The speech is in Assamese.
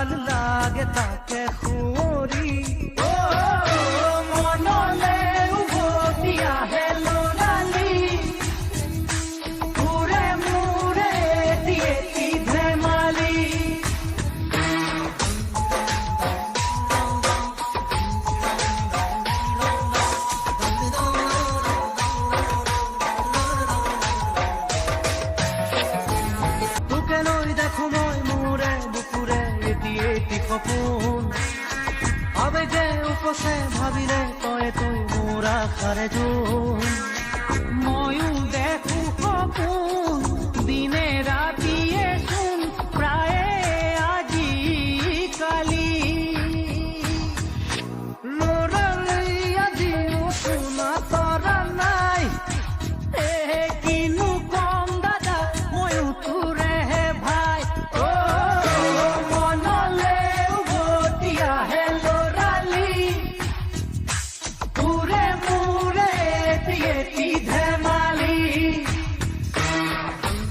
ভাল লাগে তাকে সুঁৱৰি মনলে উভতি আহে ল'ৰালি ঘূৰে মূৰে এটি ধেমালি তোকে লৈ দেখো মই মূৰে বুকুৰে এটি সপোন আবেগে উপচে ভাবিলে তই মোৰ আশাৰে জোন ময়ো